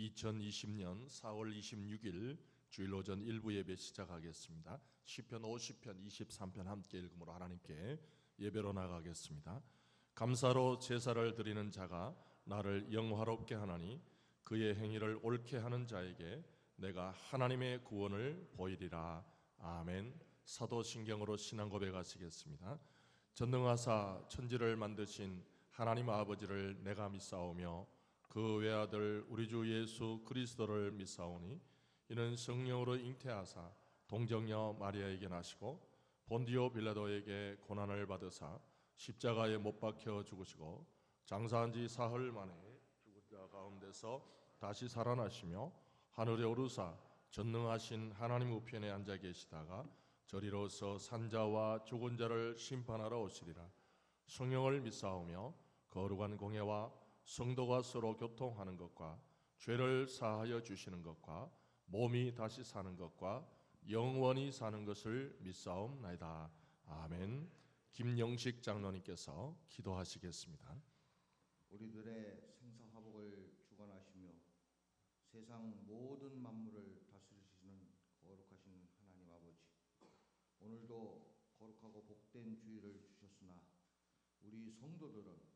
2020년 4월 26일 주일 오전 일부 예배 시작하겠습니다. 시편 50편 23편 함께 읽음으로 하나님께 예배로 나가겠습니다. 감사로 제사를 드리는 자가 나를 영화롭게 하나니 그의 행위를 옳게 하는 자에게 내가 하나님의 구원을 보이리라. 아멘. 사도신경으로 신앙 고백하시겠습니다. 전능하사 천지를 만드신 하나님 아버지를 내가 믿사오며 그 외아들 우리 주 예수 그리스도를 믿사오니 이는 성령으로 잉태하사 동정녀 마리아에게 나시고 본디오 빌라도에게 고난을 받으사 십자가에 못 박혀 죽으시고 장사한 지 사흘 만에 죽은 자 가운데서 다시 살아나시며 하늘에 오르사 전능하신 하나님 우편에 앉아 계시다가 저리로서 산자와 죽은 자를 심판하러 오시리라. 성령을 믿사오며 거룩한 공예와 성도가 서로 교통하는 것과 죄를 사하여 주시는 것과 몸이 다시 사는 것과 영원히 사는 것을 믿사옵나이다. 아멘. 김영식 장로님께서 기도하시겠습니다. 우리들의 생사화복을 주관하시며 세상 모든 만물을 다스리시는 거룩하신 하나님 아버지, 오늘도 거룩하고 복된 주일을 주셨으나 우리 성도들은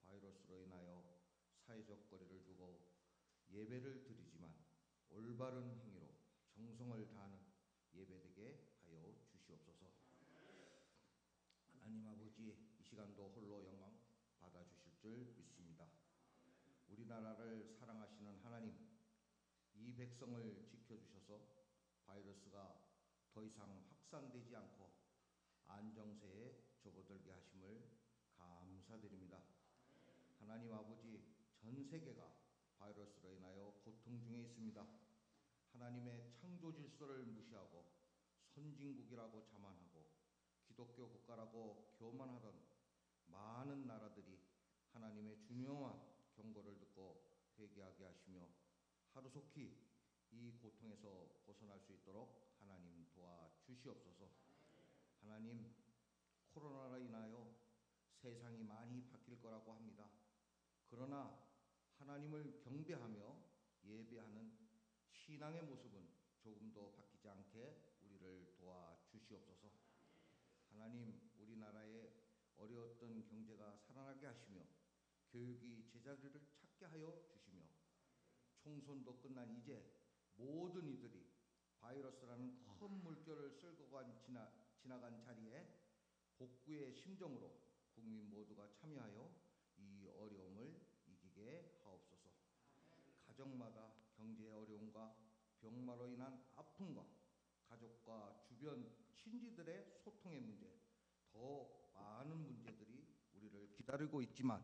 바이러스로 인하여 사회적 거리를 두고 예배를 드리지만 올바른 행위로 정성을 다하는 예배되게 하여 주시옵소서. 하나님 아버지, 이 시간도 홀로 영광 받아주실 줄 믿습니다. 우리나라를 사랑하시는 하나님, 이 백성을 지켜주셔서 바이러스가 더 이상 확산되지 않고 안정세에 접어들게 하심을 감사드립니다. 하나님 아버지, 전 세계가 바이러스로 인하여 고통 중에 있습니다. 하나님의 창조 질서를 무시하고 선진국이라고 자만하고 기독교 국가라고 교만하던 많은 나라들이 하나님의 중요한 경고를 듣고 회개하게 하시며 하루속히 이 고통에서 벗어날 수 있도록 하나님 도와주시옵소서. 하나님, 코로나로 인하여 세상이 많이 바뀔 거라고 합니다. 그러나 하나님을 경배하며 예배하는 신앙의 모습은 조금도 바뀌지 않게 우리를 도와주시옵소서. 하나님, 우리나라의 어려웠던 경제가 살아나게 하시며 교육이 제자리를 찾게 하여 주시며 총선도 끝난 이제 모든 이들이 바이러스라는 큰 물결을 쓸고 지나간 자리에 복구의 심정으로 국민 모두가 참여하여 이 어려움을 이기게 하옵소서. 가정마다 경제의 어려움과 병마로 인한 아픔과 가족과 주변 친지들의 소통의 문제, 더 많은 문제들이 우리를 기다리고 있지만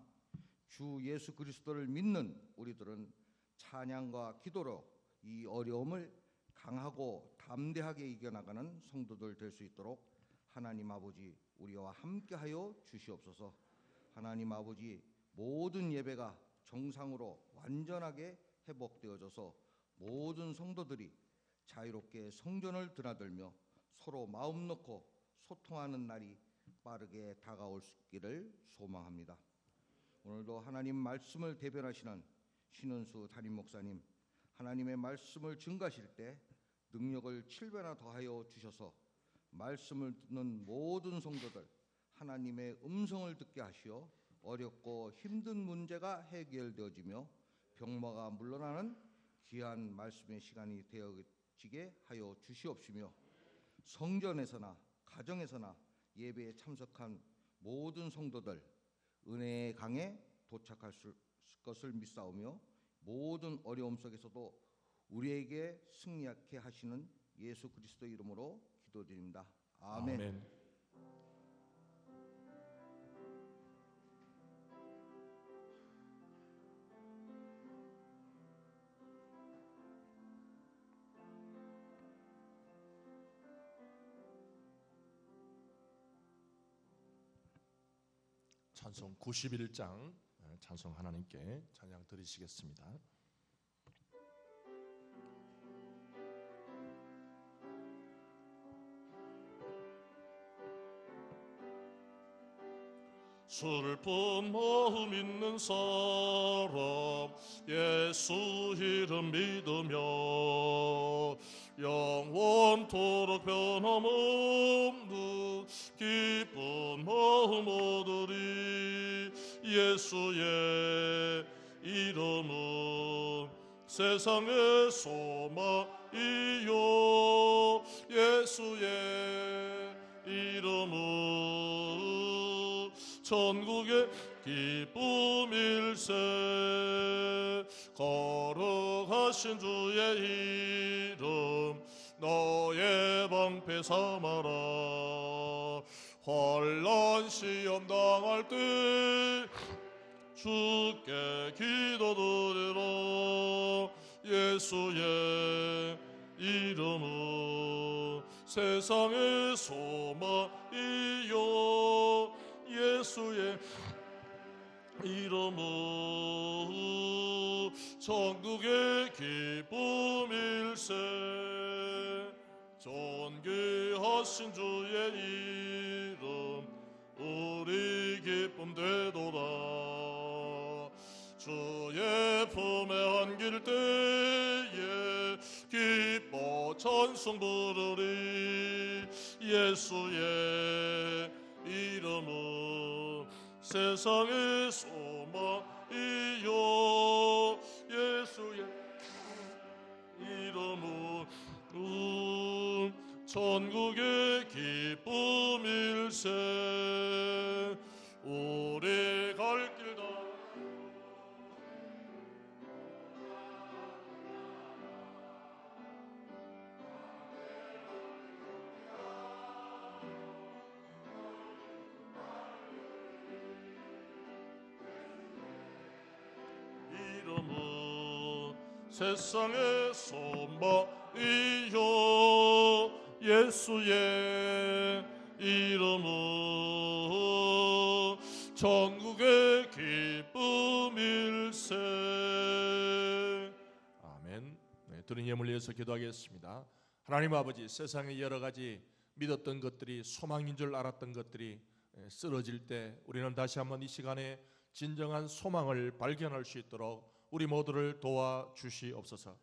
주 예수 그리스도를 믿는 우리들은 찬양과 기도로 이 어려움을 강하고 담대하게 이겨나가는 성도들 될 수 있도록 하나님 아버지 우리와 함께하여 주시옵소서. 하나님 아버지, 모든 예배가 정상으로 완전하게 회복되어져서 모든 성도들이 자유롭게 성전을 드나들며 서로 마음 놓고 소통하는 날이 빠르게 다가올 수 있기를 소망합니다. 오늘도 하나님 말씀을 대변하시는 신은수 담임 목사님, 하나님의 말씀을 증거하실 때 능력을 7배나 더하여 주셔서 말씀을 듣는 모든 성도들 하나님의 음성을 듣게 하시어 어렵고 힘든 문제가 해결되어지며 병마가 물러나는 귀한 말씀의 시간이 되어지게 하여 주시옵시며 성전에서나 가정에서나 예배에 참석한 모든 성도들 은혜의 강에 도착할 것을 믿사오며 모든 어려움 속에서도 우리에게 승리하게 하시는 예수 그리스도 이름으로 기도드립니다. 아멘. 아멘. 찬송 91장 찬송 하나님께 찬양 드리시겠습니다. 슬픈 마음 있는 사람 예수 이름 믿으며 영원토록 변함없는 기쁜 마음 얻으리. 예수의 이름은 세상의 소망이요 예수의 이름은 천국의 기쁨일세. 거룩하신 주의 이름 너의 방패 삼아라. 환난 시험 당할 때 주께 기도드리라. 예수의 이름은 세상의 소망이요 예수의 이름은 천국의 기쁨일세. 존귀하신 주의 이름 우리 기쁨 되도다. 주의 품에 안길 때에 기뻐 찬송 부르리. 예수의 이름은 세상의 소망이요 예수의 이름은 천국의 기쁨일세. 우리 갈 길 다 이름은 세상의 소망이요 예수의 이름은 천국의 기쁨일세. 아멘. 네, 드린 예물 위해서 기도하겠습니다. 하나님 아버지, 세상의 여러 가지 믿었던 것들이 소망인 줄 알았던 것들이 쓰러질 때 우리는 다시 한번 이 시간에 진정한 소망을 발견할 수 있도록 우리 모두를 도와주시옵소서.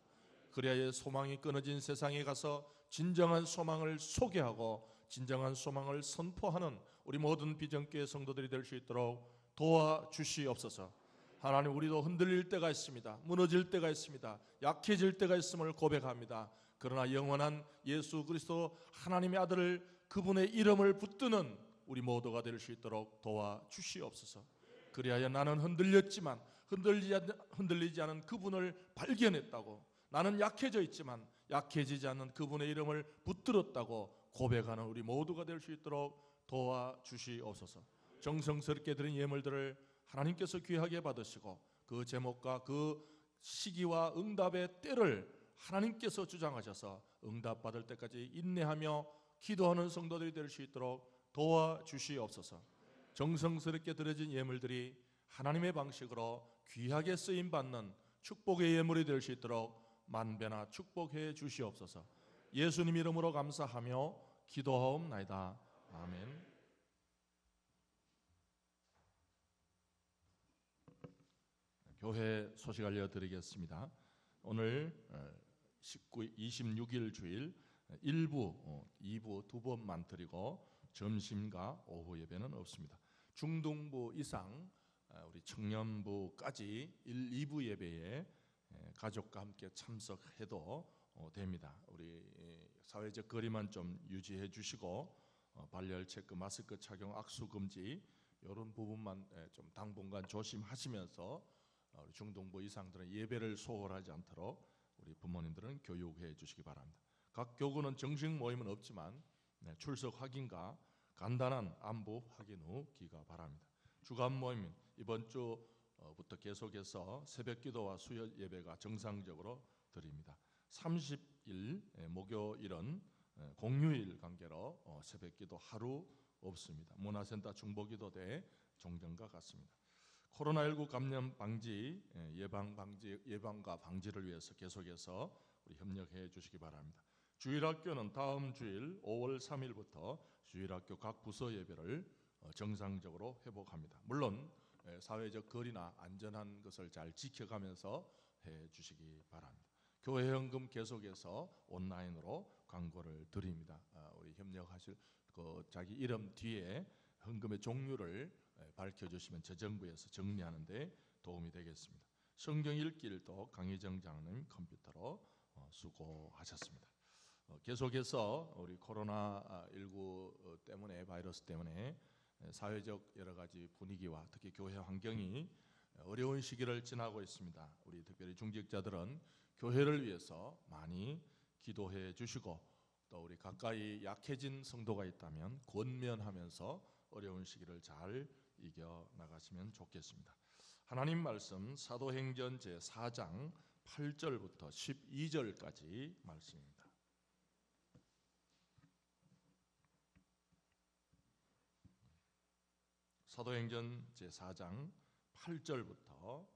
그리하여 소망이 끊어진 세상에 가서 진정한 소망을 소개하고 진정한 소망을 선포하는 우리 모든 비전교회 성도들이 될 수 있도록 도와주시옵소서. 하나님, 우리도 흔들릴 때가 있습니다. 무너질 때가 있습니다. 약해질 때가 있음을 고백합니다. 그러나 영원한 예수 그리스도 하나님의 아들을, 그분의 이름을 붙드는 우리 모두가 될 수 있도록 도와주시옵소서. 그리하여 나는 흔들렸지만 흔들리지 않은 그분을 발견했다고, 나는 약해져 있지만 약해지지 않는 그분의 이름을 붙들었다고 고백하는 우리 모두가 될 수 있도록 도와주시옵소서. 정성스럽게 드린 예물들을 하나님께서 귀하게 받으시고 그 제목과 그 시기와 응답의 때를 하나님께서 주장하셔서 응답받을 때까지 인내하며 기도하는 성도들이 될 수 있도록 도와주시옵소서. 정성스럽게 드려진 예물들이 하나님의 방식으로 귀하게 쓰임받는 축복의 예물이 될 수 있도록 만배나 축복해 주시옵소서. 예수님 이름으로 감사하며 기도하옵나이다. 아멘. 교회 소식 알려드리겠습니다. 오늘 26일 주일 1부, 2부 두 번만 드리고 점심과 오후 예배는 없습니다. 중등부 이상 우리 청년부까지 1, 2부 예배에 가족과 함께 참석해도 됩니다. 우리 사회적 거리만 좀 유지해 주시고 발열 체크, 마스크 착용, 악수 금지 이런 부분만 좀 당분간 조심하시면서 우리 중등부 이상들은 예배를 소홀하지 않도록 우리 부모님들은 교육해 주시기 바랍니다. 각 교구는 정식 모임은 없지만 출석 확인과 간단한 안부 확인 후 귀가 바랍니다. 주간 모임 이번 주부터 계속해서 새벽기도와 수요 예배가 정상적으로 드립니다. 30일 목요일은 공휴일 관계로 새벽기도 하루 없습니다. 문화센터 중보기도대 종전과 같습니다. 코로나19 감염 방지 예방과 방지를 위해서 계속해서 우리 협력해 주시기 바랍니다. 주일학교는 다음 주일 5월 3일부터 주일학교 각 부서 예배를 정상적으로 회복합니다. 물론 사회적 거리나 안전한 것을 잘 지켜가면서 해 주시기 바랍니다. 교회 헌금 계속해서 온라인으로 광고를 드립니다. 우리 협력하실 자기 이름 뒤에 헌금의 종류를 밝혀주시면 저정부에서 정리하는 데 도움이 되겠습니다. 성경 읽기일도 강희정 장로님 컴퓨터로 수고하셨습니다. 계속해서 우리 코로나19 때문에 바이러스 때문에 사회적 여러 가지 분위기와 특히 교회 환경이 어려운 시기를 지나고 있습니다. 우리 특별히 중직자들은 교회를 위해서 많이 기도해 주시고 또 우리 가까이 약해진 성도가 있다면 권면하면서 어려운 시기를 잘 이겨 나가시면 좋겠습니다. 하나님 말씀 사도행전 제4장 8절부터 12절까지 말씀입니다. 사도행전 제4장 8절부터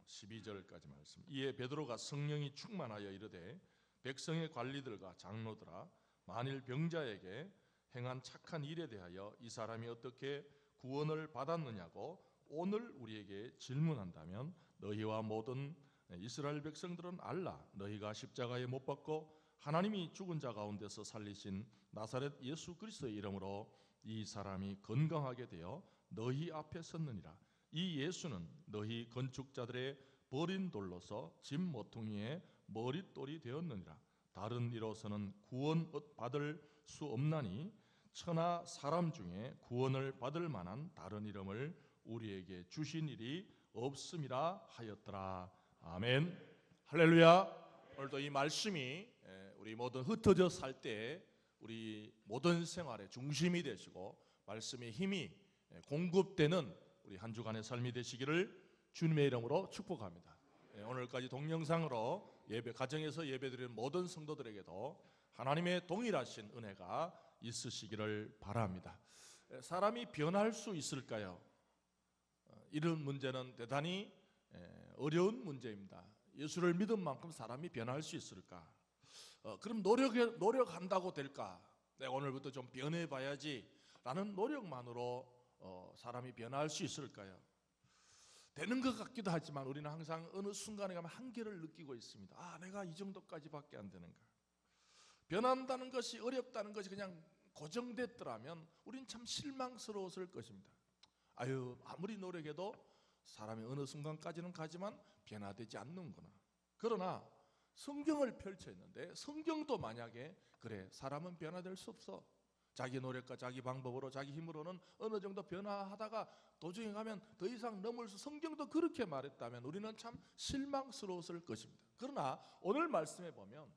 12절까지 말씀. 이에 베드로가 성령이 충만하여 이르되 백성의 관리들과 장로들아 만일 병자에게 행한 착한 일에 대하여 이 사람이 어떻게 구원을 받았느냐고 오늘 우리에게 질문한다면 너희와 모든 이스라엘 백성들은 알라. 너희가 십자가에 못 박고 하나님이 죽은 자 가운데서 살리신 나사렛 예수 그리스도의 이름으로 이 사람이 건강하게 되어 너희 앞에 섰느니라. 이 예수는 너희 건축자들의 버린 돌로서 집 모퉁이의 머릿돌이 되었느니라. 다른 이로서는 구원 받을 수 없나니 천하 사람 중에 구원을 받을 만한 다른 이름을 우리에게 주신 일이 없음이라 하였더라. 아멘. 할렐루야. 오늘도 이 말씀이 우리 모든 흩어져 살 때 우리 모든 생활의 중심이 되시고 말씀의 힘이 공급되는 우리 한 주간의 삶이 되시기를 주님의 이름으로 축복합니다. 오늘까지 동영상으로 가정에서 예배드리는 모든 성도들에게도 하나님의 동일하신 은혜가 있으시기를 바랍니다. 사람이 변할 수 있을까요? 이런 문제는 대단히 어려운 문제입니다. 예수를 믿은 만큼 사람이 변할 수 있을까? 그럼 노력한다고 될까? 내가 오늘부터 좀 변해봐야지 라는 노력만으로 사람이 변할 수 있을까요? 되는 것 같기도 하지만 우리는 항상 어느 순간에 가면 한계를 느끼고 있습니다. 내가 이 정도까지밖에 안 되는가? 변한다는 것이 어렵다는 것이 그냥 고정됐더라면 우린 참 실망스러웠을 것입니다. 아무리 노력해도 사람이 어느 순간까지는 가지만 변화되지 않는구나. 그러나 성경을 펼쳐 있는데 성경도 만약에 그래 사람은 변화될 수 없어. 자기 노력과 자기 방법으로 자기 힘으로는 어느 정도 변화하다가 도중에 가면 더 이상 넘을 수 성경도 그렇게 말했다면 우리는 참 실망스러웠을 것입니다. 그러나 오늘 말씀에 보면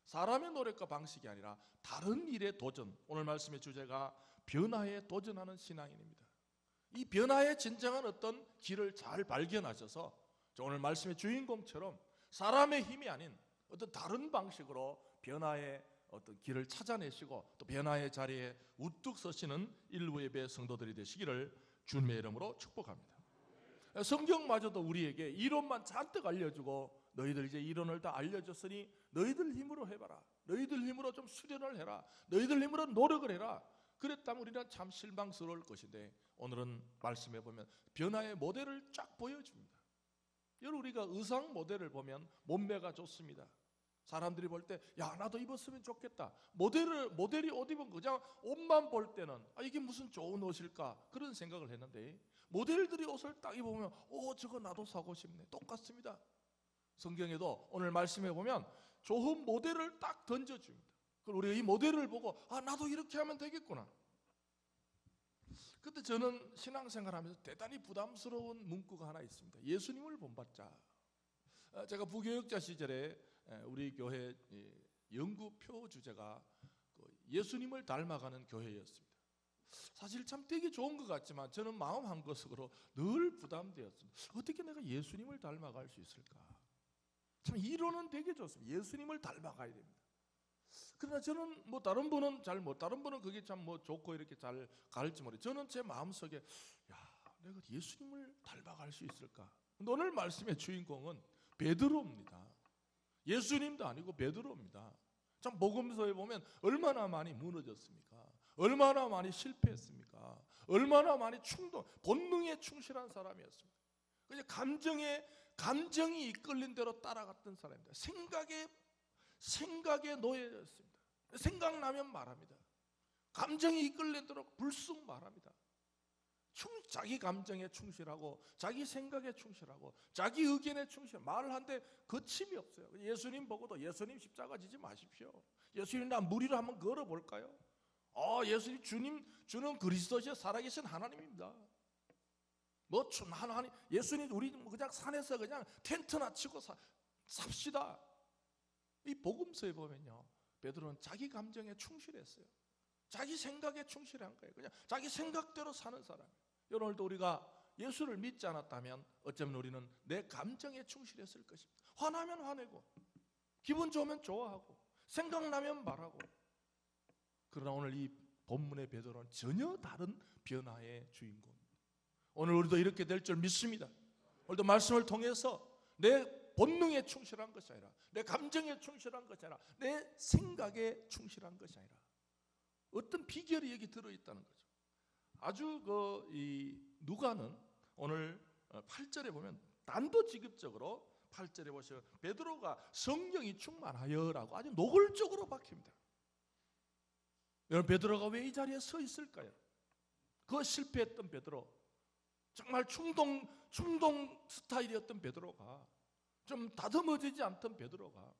사람의 노력과 방식이 아니라 다른 일에 도전. 오늘 말씀의 주제가 변화에 도전하는 신앙인입니다. 이 변화의 진정한 어떤 길을 잘 발견하셔서 오늘 말씀의 주인공처럼 사람의 힘이 아닌 어떤 다른 방식으로 변화의 어떤 길을 찾아내시고 또 변화의 자리에 우뚝 서시는 일부 예배 성도들이 되시기를 주님의 이름으로 축복합니다. 성경마저도 우리에게 이론만 잔뜩 알려주고 너희들 이제 이론을 다 알려줬으니 너희들 힘으로 해봐라. 너희들 힘으로 좀 수련을 해라. 너희들 힘으로 노력을 해라. 그랬다면 우리는 참 실망스러울 것인데 오늘은 말씀해 보면 변화의 모델을 쫙 보여줍니다. 여러분 우리가 의상 모델을 보면 몸매가 좋습니다. 사람들이 볼 때 야 나도 입었으면 좋겠다. 모델이 옷 입은 그냥 옷만 볼 때는 이게 무슨 좋은 옷일까 그런 생각을 했는데 모델들이 옷을 딱 입으면 저거 나도 사고 싶네. 똑같습니다. 성경에도 오늘 말씀해 보면 좋은 모델을 딱 던져줍니다. 그럼 우리가 이 모델을 보고 나도 이렇게 하면 되겠구나. 그때 저는 신앙생활하면서 대단히 부담스러운 문구가 하나 있습니다. 예수님을 본받자. 제가 부교육자 시절에 우리 교회 연구표 주제가 예수님을 닮아가는 교회였습니다. 사실 참 되게 좋은 것 같지만 저는 마음 한구석으로 늘 부담되었습니다. 어떻게 내가 예수님을 닮아갈 수 있을까? 참 이론은 되게 좋습니다. 예수님을 닮아가야 됩니다. 그러나 저는 다른 분은 다른 분은 그게 참 좋고 이렇게 잘 갈지 모르겠어요. 저는 제 마음속에 내가 예수님을 닮아갈 수 있을까? 오늘 말씀의 주인공은 베드로입니다. 예수님도 아니고 베드로입니다. 참 복음서에 보면 얼마나 많이 무너졌습니까? 얼마나 많이 실패했습니까? 얼마나 많이 본능에 충실한 사람이었습니다. 그냥 감정이 이끌린 대로 따라갔던 사람입니다. 생각에 노예였습니다. 생각나면 말합니다. 감정이 이끌린 대로 불쑥 말합니다. 자기 감정에 충실하고 자기 생각에 충실하고 자기 의견에 말을 하는데 거침이 없어요. 예수님 보고도 예수님 십자가 지지 마십시오. 예수님 나 무리로 한번 걸어볼까요? 예수님 주는 그리스도시여 살아계신 하나님입니다. 하나님 예수님 우리 그냥 산에서 그냥 텐트나 치고 삽시다. 이 복음서에 보면요, 베드로는 자기 감정에 충실했어요. 자기 생각에 충실한 거예요. 그냥 자기 생각대로 사는 사람이에요. 오늘도 우리가 예수를 믿지 않았다면 어쩌면 우리는 내 감정에 충실했을 것입니다. 화나면 화내고 기분 좋으면 좋아하고 생각나면 말하고. 그러나 오늘 이 본문의 베드로는 전혀 다른 변화의 주인공입니다. 오늘 우리도 이렇게 될 줄 믿습니다. 오늘도 말씀을 통해서 내 본능에 충실한 것이 아니라 내 감정에 충실한 것이 아니라 내 생각에 충실한 것이 아니라 어떤 비결이 여기 들어있다는 거죠. 아주 누가는 오늘 8절에 보면 단도직입적으로 8절에 보시면 베드로가 성령이 충만하여라고 아주 노골적으로 박힙니다. 여러분, 베드로가 왜 이 자리에 서 있을까요? 그 실패했던 베드로, 정말 충동 스타일이었던 베드로가, 좀 다듬어지지 않던 베드로가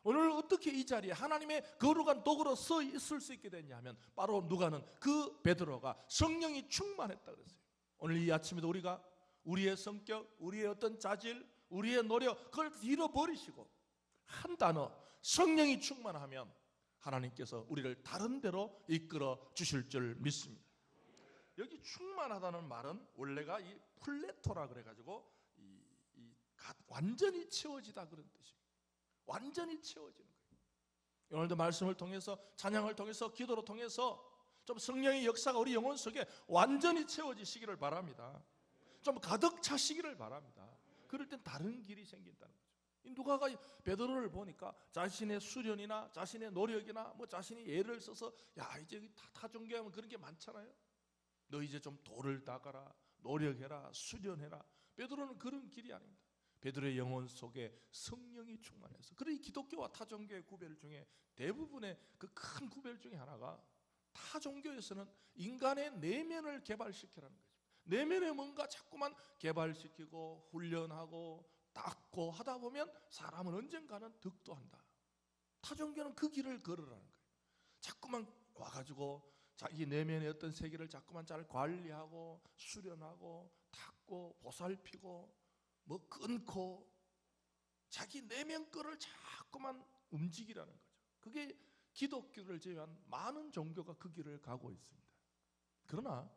오늘 어떻게 이 자리에 하나님의 거룩한 도구로 서 있을 수 있게 됐냐면 바로 누가는 그 베드로가 성령이 충만했다 그랬어요. 오늘 이 아침에도 우리가 우리의 성격, 우리의 어떤 자질, 우리의 노력 그걸 잃어버리시고 한 단어 성령이 충만하면 하나님께서 우리를 다른 데로 이끌어 주실 줄 믿습니다. 여기 충만하다는 말은 원래가 이 플레토라 그래가지고 완전히 채워지다 그런 뜻입니다. 완전히 채워지는 거예요. 오늘도 말씀을 통해서, 찬양을 통해서, 기도를 통해서 좀 성령의 역사가 우리 영혼 속에 완전히 채워지시기를 바랍니다. 좀 가득 차시기를 바랍니다. 그럴 땐 다른 길이 생긴다는 거죠. 누가가 베드로를 보니까 자신의 수련이나 자신의 노력이나 자신이 예를 써서 이제 타종교하면 그런 게 많잖아요. 너 이제 좀 도를 닦아라, 노력해라, 수련해라. 베드로는 그런 길이 아닙니다. 베드로의 영혼 속에 성령이 충만해서. 그래서 기독교와 타종교의 구별 중에 대부분의 그 큰 구별 중에 하나가 타종교에서는 인간의 내면을 개발시키라는 거죠. 내면에 뭔가 자꾸만 개발시키고 훈련하고 닦고 하다 보면 사람은 언젠가는 득도한다. 타종교는 그 길을 걸으라는 거예요. 자꾸만 와가지고 자기 내면의 어떤 세계를 자꾸만 잘 관리하고 수련하고 닦고 보살피고 끊고 자기 내면 거를 자꾸만 움직이라는 거죠. 그게 기독교를 제외한 많은 종교가 그 길을 가고 있습니다. 그러나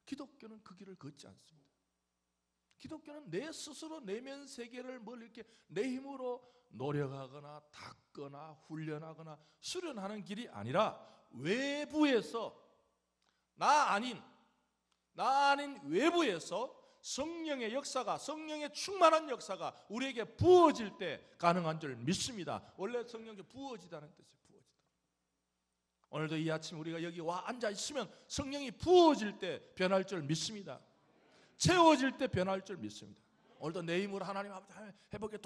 기독교는 그 길을 걷지 않습니다. 기독교는 내 스스로 내면 세계를 이렇게 내 힘으로 노력하거나 닦거나 훈련하거나 수련하는 길이 아니라 외부에서 나 아닌 외부에서 성령의 역사가, 성령의 충만한 역사가 우리에게 부어질 때 가능한 줄 믿습니다. 원래 성령이 부어지다는 뜻이에요. 부어지다. 오늘도 이 아침 우리가 여기 와 앉아 있으면 성령이 부어질 때 변할 줄 믿습니다. 채워질 때 변할 줄 믿습니다. 오늘도 내 힘으로 하나님 아버지 해보게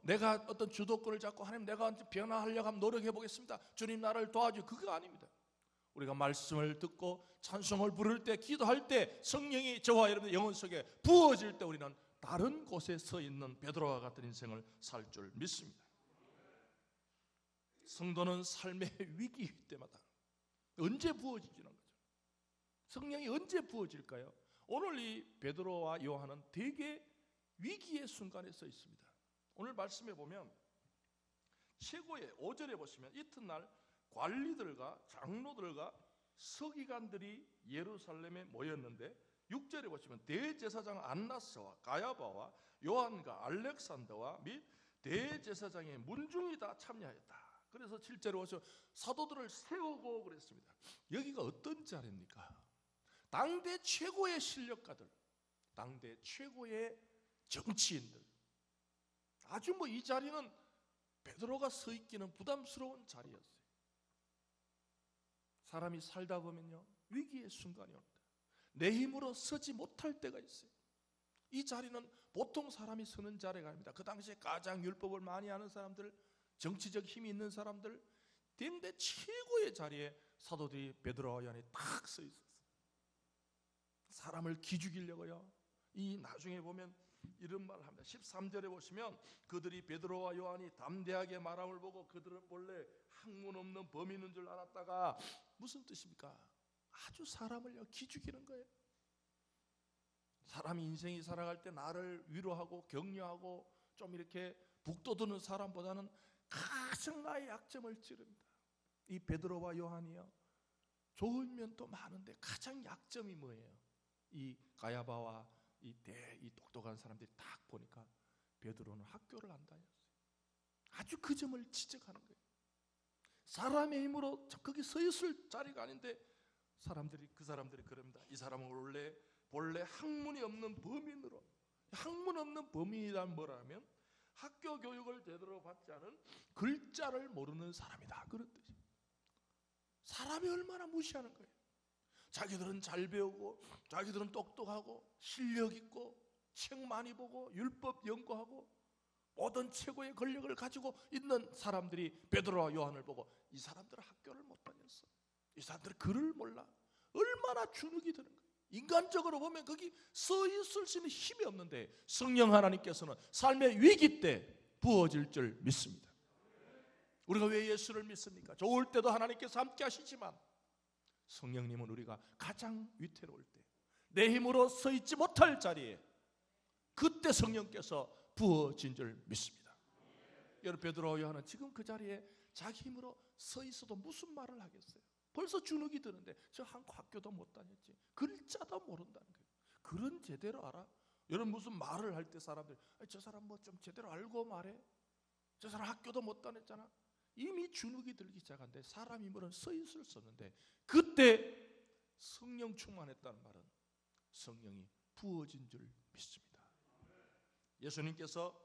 내가 어떤 주도권을 잡고 하나님 내가 변화하려고 하면 노력해 보겠습니다. 주님 나를 도와줘. 그거 아닙니다. 우리가 말씀을 듣고 찬송을 부를 때, 기도할 때 성령이 저와 여러분의 영혼 속에 부어질 때 우리는 다른 곳에 서 있는 베드로와 같은 인생을 살 줄 믿습니다. 성도는 삶의 위기 때마다 언제 부어지지는 거죠. 성령이 언제 부어질까요? 오늘 이 베드로와 요한은 되게 위기의 순간에 서 있습니다. 오늘 말씀해 보면 최고의 5절에 보시면 이튿날 관리들과 장로들과 서기관들이 예루살렘에 모였는데 6절에 보시면 대제사장 안나스와 가야바와 요한과 알렉산더와 및 대제사장의 문중이 다 참여하였다. 그래서 7절에 보시면 사도들을 세우고 그랬습니다. 여기가 어떤 자리입니까? 당대 최고의 실력가들, 당대 최고의 정치인들. 아주 이 자리는 베드로가 서 있기는 부담스러운 자리였어요. 사람이 살다 보면요, 위기의 순간이 옵니다. 내 힘으로 서지 못할 때가 있어요. 이 자리는 보통 사람이 서는 자리가 아닙니다. 그 당시에 가장 율법을 많이 아는 사람들, 정치적 힘이 있는 사람들, 대대 최고의 자리에 사도들이 베드로와 요한이 딱 서 있었어요. 사람을 기죽이려고요. 이 나중에 보면 이런 말을 합니다. 13절에 보시면 그들이 베드로와 요한이 담대하게 말함을 보고 그들은 본래 학문 없는 범인인 줄 알았다가, 무슨 뜻입니까? 아주 사람을요 기죽이는 거예요. 사람이 인생이 살아갈 때 나를 위로하고 격려하고 좀 이렇게 북돋우는 사람보다는 가장 나의 약점을 찌릅니다. 이 베드로와 요한이요, 좋은 면도 많은데 가장 약점이 뭐예요? 이 가야바와 이 똑똑한 사람들이 딱 보니까 베드로는 학교를 안 다녔어요. 아주 그 점을 지적하는 거예요. 사람의 힘으로 거기 서 있을 자리가 아닌데 그 사람들이 그럽니다. 이 사람은 본래 학문이 없는 범인으로. 학문 없는 범인이란 뭐라면 학교 교육을 제대로 받지 않은 글자를 모르는 사람이다, 그런 뜻이에요. 사람이 얼마나 무시하는 거예요. 자기들은 잘 배우고 자기들은 똑똑하고 실력 있고 책 많이 보고 율법 연구하고 모든 최고의 권력을 가지고 있는 사람들이 베드로와 요한을 보고 이 사람들은 학교를 못 다녔어, 이 사람들은 글을 몰라, 얼마나 주눅이 드는 거예요. 인간적으로 보면 거기 서 있을 수 있는 힘이 없는데 성령 하나님께서는 삶의 위기 때 부어질 줄 믿습니다. 우리가 왜 예수를 믿습니까? 좋을 때도 하나님께서 함께 하시지만 성령님은 우리가 가장 위태로울 때, 내 힘으로 서 있지 못할 자리에 그때 성령께서 부어진 줄 믿습니다. 여러분, 베드로와 요한은 지금 그 자리에 자기 힘으로 서 있어도 무슨 말을 하겠어요? 벌써 주눅이 드는데 저 한국 학교도 못 다녔지, 글자도 모른다는 거예요. 그런 제대로 알아? 여러분, 무슨 말을 할 때 사람들이 저 사람 뭐 좀 제대로 알고 말해? 저 사람 학교도 못 다녔잖아. 이미 주눅이 들기 시작한데 사람 힘으로는 서 있을 수 없는데 그때 성령 충만했다는 말은 성령이 부어진 줄 믿습니다. 예수님께서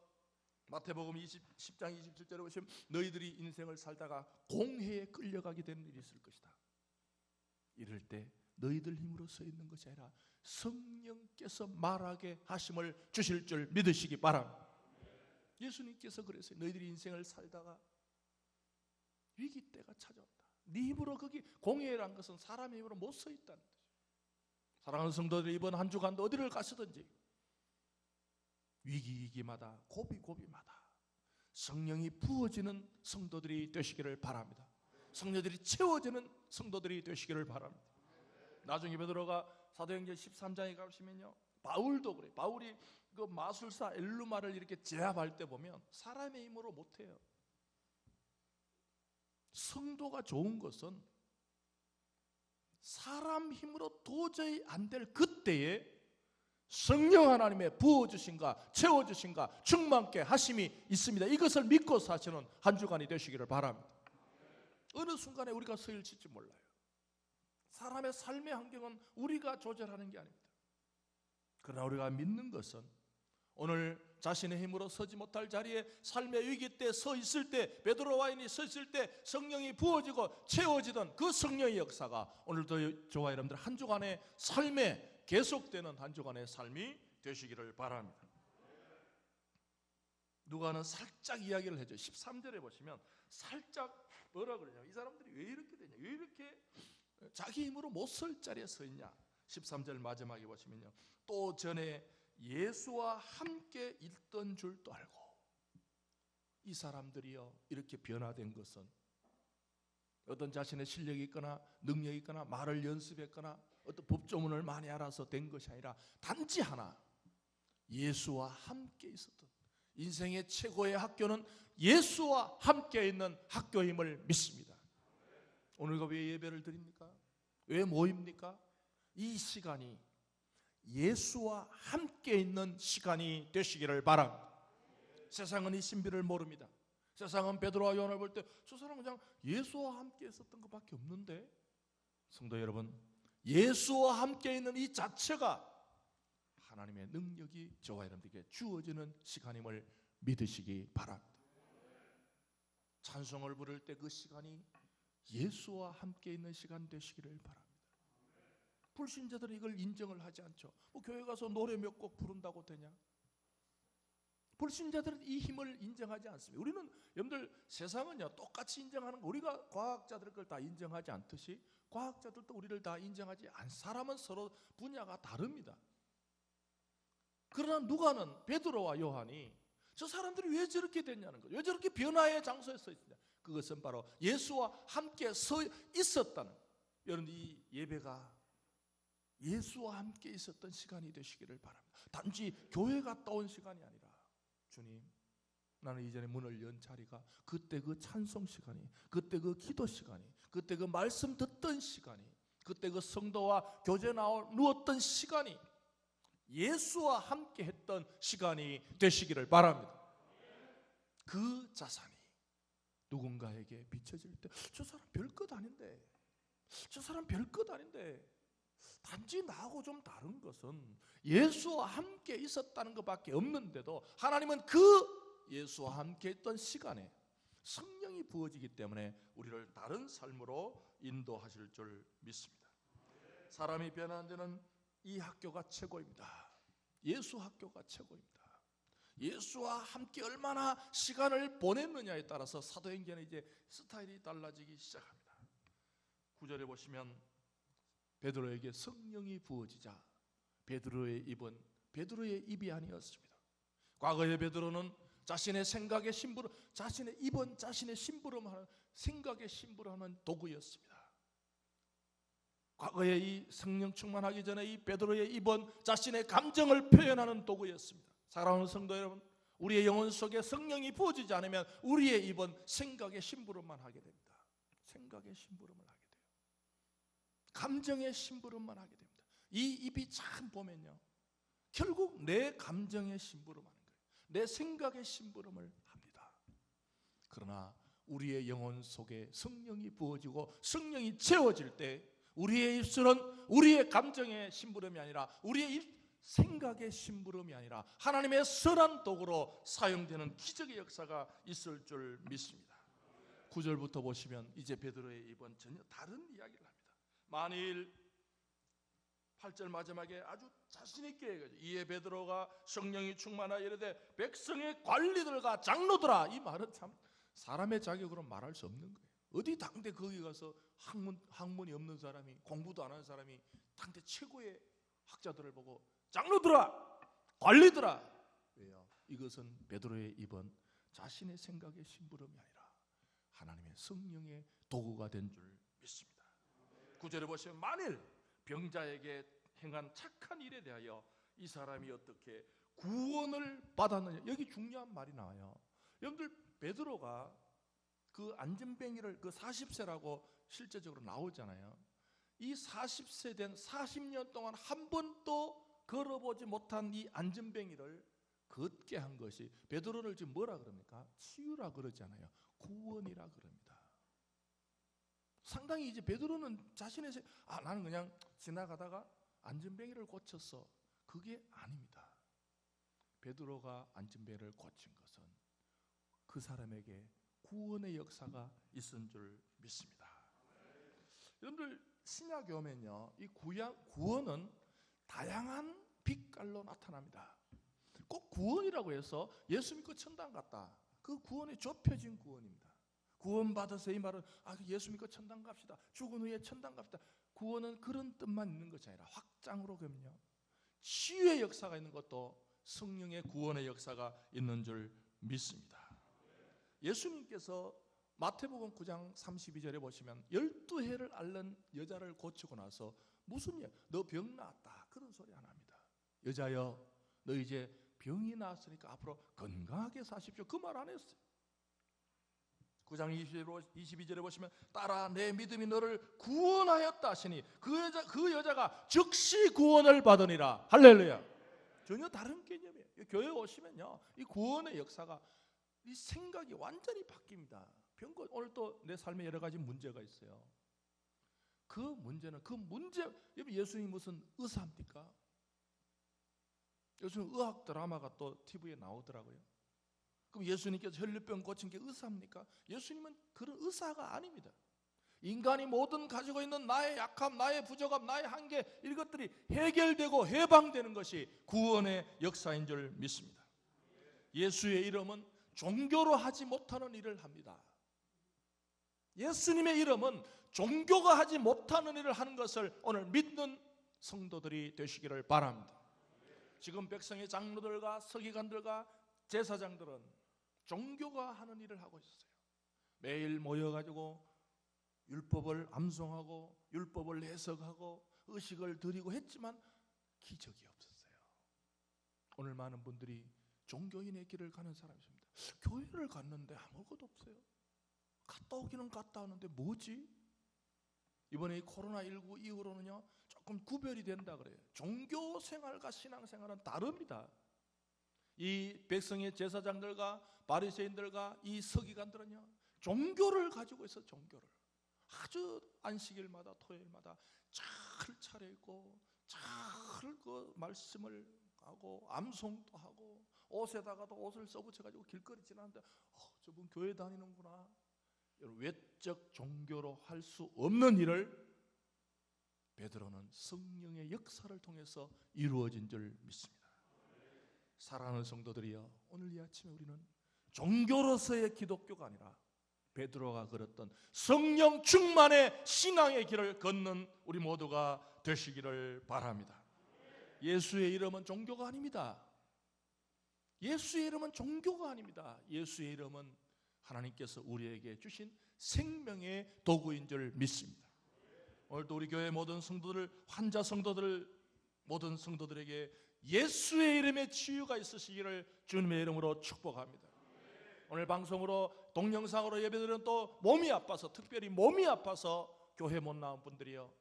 마태복음 10장 27절에 보시면 너희들이 인생을 살다가 공회에 끌려가게 되는 일이 있을 것이다. 이럴 때 너희들 힘으로 서 있는 것이 아니라 성령께서 말하게 하심을 주실 줄 믿으시기 바랍니다. 예수님께서 그랬어요. 너희들이 인생을 살다가 위기 때가 찾아온다. 네 힘으로 거기 공회란 것은 사람의 힘으로 못 서 있다는 뜻이에요. 사랑하는 성도들이 이번 한 주간도 어디를 가시든지 위기마다 고비마다 성령이 부어지는 성도들이 되시기를 바랍니다. 성령들이 채워지는 성도들이 되시기를 바랍니다. 나중에 베드로가 사도행전 13장에 가시면요, 바울도 그래. 바울이 그 마술사 엘루마를 이렇게 제압할 때 보면 사람의 힘으로 못해요. 성도가 좋은 것은 사람 힘으로 도저히 안 될 그때에 성령 하나님의 부어주심과 채워주심과 충만케 하심이 있습니다. 이것을 믿고 사시는 한 주간이 되시기를 바랍니다. 어느 순간에 우리가 서 있을지 몰라요. 사람의 삶의 환경은 우리가 조절하는 게 아닙니다. 그러나 우리가 믿는 것은 오늘 자신의 힘으로 서지 못할 자리에 삶의 위기 때 서 있을 때, 베드로와 요한이 서 있을 때 성령이 부어지고 채워지던 그 성령의 역사가 오늘도 저와 여러분들 한 주간의 삶에 계속되는 한 주간의 삶이 되시기를 바랍니다. 누가는 살짝 이야기를 해줘요. 13절에 보시면 살짝 뭐라 그러냐, 이 사람들이 왜 이렇게 되냐, 왜 이렇게 자기 힘으로 못 설 자리에 서 있냐. 13절 마지막에 보시면요, 또 전에 예수와 함께 있던 줄도 알고. 이 사람들이요, 이렇게 변화된 것은 어떤 자신의 실력이 있거나 능력이 있거나 말을 연습했거나 어떤 법조문을 많이 알아서 된 것이 아니라 단지 하나, 예수와 함께 있었던, 인생의 최고의 학교는 예수와 함께 있는 학교임을 믿습니다. 오늘가 왜 예배를 드립니까? 왜 모입니까? 이 시간이 예수와 함께 있는 시간이 되시기를 바랍니다. 세상은 이 신비를 모릅니다. 세상은 베드로와 요한을 볼 때 저 사람은 그냥 예수와 함께 있었던 것밖에 없는데, 성도 여러분, 예수와 함께 있는 이 자체가 하나님의 능력이 저와 여러분들에게 주어지는 시간임을 믿으시기 바랍니다. 찬송을 부를 때 그 시간이 예수와 함께 있는 시간 되시기를 바랍니다. 불신자들은 이걸 인정을 하지 않죠. 교회 가서 노래 몇 곡 부른다고 되냐? 불신자들은 이 힘을 인정하지 않습니다. 우리는 여러분들 세상은요 똑같이 인정하는 거, 우리가 과학자들 걸 다 인정하지 않듯이 과학자들도 우리를 다 인정하지 않. 사람은 서로 분야가 다릅니다. 그러나 누가는 베드로와 요한이 저 사람들이 왜 저렇게 됐냐는 거예요. 왜 저렇게 변화의 장소에 서 있느냐. 그것은 바로 예수와 함께 서 있었다는. 여러분 이 예배가 예수와 함께 있었던 시간이 되시기를 바랍니다. 단지 교회 갔다 온 시간이 아니라 주님, 나는 이전에 문을 연 자리가 그때 그 찬송 시간이, 그때 그 기도 시간이, 그때 그 말씀 듣던 시간이, 그때 그 성도와 교제 누웠던 시간이 예수와 함께 했던 시간이 되시기를 바랍니다. 그 자산이 누군가에게 비춰질 때 저 사람 별것 아닌데, 저 사람 별것 아닌데, 단지 나하고 좀 다른 것은 예수와 함께 있었다는 것밖에 없는데도 하나님은 그 예수와 함께 있던 시간에 성령이 부어지기 때문에 우리를 다른 삶으로 인도하실 줄 믿습니다. 사람이 변하는 데는 이 학교가 최고입니다. 예수 학교가 최고입니다. 예수와 함께 얼마나 시간을 보냈느냐에 따라서 사도행전의 이제 스타일이 달라지기 시작합니다. 9절에 보시면 베드로에게 성령이 부어지자 베드로의 입이 아니었습니다. 과거의 베드로는 자신의 생각에 심부름, 자신의 입은 자신의 심부름하는 생각에 심부름하는 도구였습니다. 과거에 이 성령 충만하기 전에 이 베드로의 입은 자신의 감정을 표현하는 도구였습니다. 사랑하는 성도 여러분, 우리의 영혼 속에 성령이 부어지지 않으면 우리의 입은 생각의 심부름만 하게 됩니다. 생각의 심부름을 하게 돼요. 감정의 심부름만 하게 됩니다. 이 입이 참 보면요, 결국 내 감정의 심부름하는 거예요. 내 생각의 심부름을 합니다. 그러나 우리의 영혼 속에 성령이 부어지고 성령이 채워질 때 우리의 입술은 우리의 감정의 심부름이 아니라 우리의 생각의 심부름이 아니라 하나님의 선한 도구로 사용되는 기적의 역사가 있을 줄 믿습니다. 9절부터 보시면 이제 베드로의 입은 전혀 다른 이야기를 합니다. 만일 8절 마지막에 아주 자신 있게 얘기하죠. 이에 베드로가 성령이 충만하여 이르되 백성의 관리들과 장로들아. 이 말은 참 사람의 자격으로 말할 수 없는 거예요. 어디 당대 거기 가서 학문이 없는 사람이, 공부도 안 하는 사람이 당대 최고의 학자들을 보고 장로들아, 관리들아. 왜요? 이것은 베드로의 입은 자신의 생각의 심부름이 아니라 하나님의 성령의 도구가 된 줄 믿습니다. 9절에 보시면 만일 병자에게 행한 착한 일에 대하여 이 사람이 어떻게 구원을 받았느냐, 여기 중요한 말이 나와요. 여러분들 베드로가 그 안진뱅이를 그 40세라고 실제적으로 나오잖아요. 이 40세 된 40년 동안 한 번도 걸어보지 못한 이 안진뱅이를 걷게 한 것이 베드로를 지금 뭐라 그럽니까? 치유라 그러잖아요. 구원이라 그럽니다. 상당히 이제 베드로는 자신의 나는 그냥 지나가다가 안진뱅이를 고쳤어. 그게 아닙니다. 베드로가 안진뱅이를 고친 것은 그 사람에게 구원의 역사가 있은 줄 믿습니다. 여러분들 신약에 오면요, 이 구원은 다양한 빛깔로 나타납니다. 꼭 구원이라고 해서 예수 믿고 천당 갔다, 그 구원이 좁혀진 구원입니다. 구원 받으세요 이 말은 예수 믿고 천당 갑시다, 죽은 후에 천당 갑시다. 구원은 그런 뜻만 있는 것이 아니라 확장으로 그럼요, 치유의 역사가 있는 것도 성령의 구원의 역사가 있는 줄 믿습니다. 예수님께서 마태복음 9장 32절에 보시면 12해를 앓는 여자를 고치고 나서 무슨 일? 너 병 나았다 그런 소리 안 합니다. 여자여, 너 이제 병이 나았으니까 앞으로 건강하게 사십시오, 그 말 안 했어요. 9장 22절에 보시면 딸아 내 믿음이 너를 구원하였다 하시니 그 여자가 즉시 구원을 받으니라. 할렐루야. 전혀 다른 개념이에요. 교회에 오시면요, 이 구원의 역사가, 이 생각이 완전히 바뀝니다. 오늘 또 내 삶에 여러 가지 문제가 있어요. 그 문제 예수님이 무슨 의사입니까? 요즘 의학 드라마가 또 TV에 나오더라고요. 그럼 예수님께서 혈류병 고친 게 의사입니까? 예수님은 그런 의사가 아닙니다. 인간이 모든 가지고 있는 나의 약함, 나의 부족함, 나의 한계, 이것들이 해결되고 해방되는 것이 구원의 역사인 줄 믿습니다. 예수의 이름은 종교로 하지 못하는 일을 합니다. 예수님의 이름은 종교가 하지 못하는 일을 하는 것을 오늘 믿는 성도들이 되시기를 바랍니다. 지금 백성의 장로들과 서기관들과 제사장들은 종교가 하는 일을 하고 있어요. 매일 모여가지고 율법을 암송하고 율법을 해석하고 의식을 드리고 했지만 기적이 없었어요. 오늘 많은 분들이 종교인의 길을 가는 사람입니다. 교회를 갔는데 아무것도 없어요. 갔다 오기는 갔다 오는데 뭐지? 이번에 코로나19 이후로는요 조금 구별이 된다 그래요. 종교 생활과 신앙 생활은 다릅니다. 이 백성의 제사장들과 바리새인들과 이 서기관들은요 종교를 가지고 있어. 종교를 아주 안식일마다 토요일마다 잘 차려입고 잘 그 말씀을 하고 암송도 하고 옷에다가도 옷을 써붙여가지고 길거리 지나는데 저분 교회 다니는구나. 외적 종교로 할 수 없는 일을 베드로는 성령의 역사를 통해서 이루어진 줄 믿습니다. 사랑하는 성도들이여, 오늘 이 아침에 우리는 종교로서의 기독교가 아니라 베드로가 걸었던 성령 충만의 신앙의 길을 걷는 우리 모두가 되시기를 바랍니다. 예수의 이름은 종교가 아닙니다. 예수의 이름은 종교가 아닙니다. 예수의 이름은 하나님께서 우리에게 주신 생명의 도구인 줄 믿습니다. 오늘도 우리 교회 모든 성도들, 환자 성도들, 모든 성도들에게 예수의 이름의 치유가 있으시기를 주님의 이름으로 축복합니다. 오늘 방송으로 동영상으로 예배드리는 또 몸이 아파서, 특별히 몸이 아파서 교회 못 나온 분들이요,